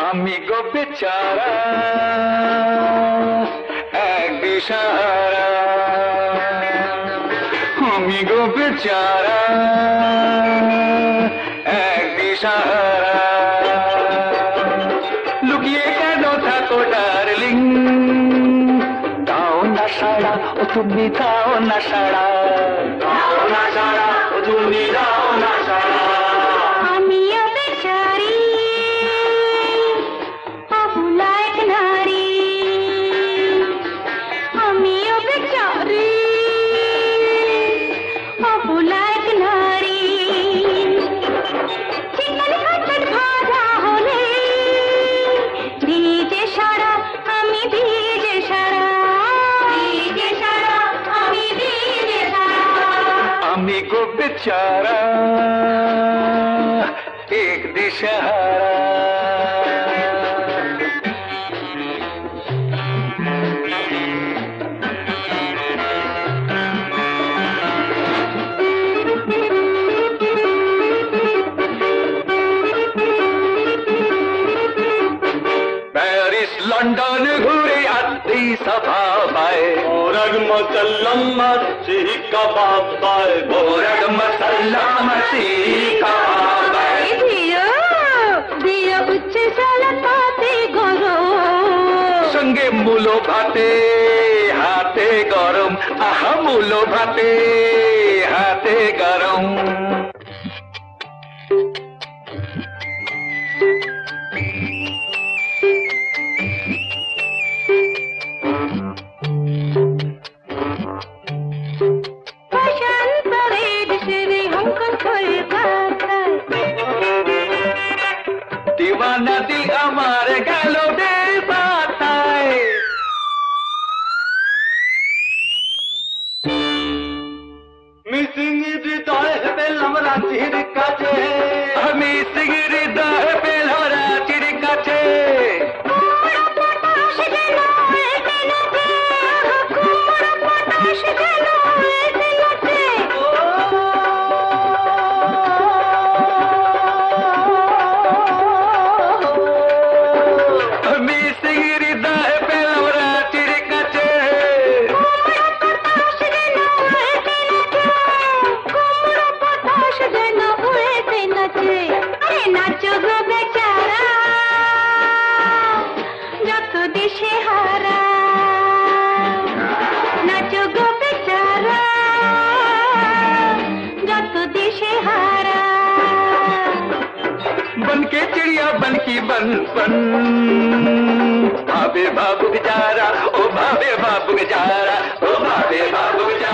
আমি গো বেচারা এক দিশাহারা, আমি গো বেচারা এক দিশাহারা। লুকিয়ে কেন থাকো ডার্লিং, দাও না সাড়া ও তুমি দাও না সাড়া, দাও না সাড়া ও তুমি দাও না সাড়া। আমিও বেচারি অবলা এক নারী, আমিও বেচারি অবলা এক নারী। চিকেন কাটলেট ভাজা হলে ভিজে সারা, আমি ভিজে সারা, ভিজে সারা, আমি ভিজে সারা। আমি গো বেচারা এক দিশাহারা। প্যারিস লন্ডন ঘুরে আত্মি সভা পায়, ওরগ মসল্লাম মসি কাবাব পায়, ওরগ মসল্লা মসি কাবাব পায়। দিও দিও উচ্চে সালাতে গরো, সঙ্গে মূলো ভাতে হাতে গরম, আহা মূলো ভাতে হাতে গরম। फैशन परेड से हमको कोलकाता, दीवाना दिल আমার গেল রে পাতায়। মিসিং হৃদয় পেলাম রাত্রির কাছে, আমি সিগরি দাহ পেলাম রাতের কাছে। কুমড়ো পটাশ যেন এতে নাচে, কুমড়ো পটাশ যেন এতে নাচে। আমি সিগরি দাহ পেলাম রাতের কাছে। কুমড়ো পটাশ যেন এতে নাচে, কুমড়ো পটাশ যেন এতে নাচে। আরে নাচো গো বেচারা যত দেশে হারা, নাচো গো বেচারা যত দেশে হারা। बन के चिड़िया बन की बन बन, भावे बाबू बेचारा ओ भावे बाबू बेचारा, ओ भावे बाबू बेचारा।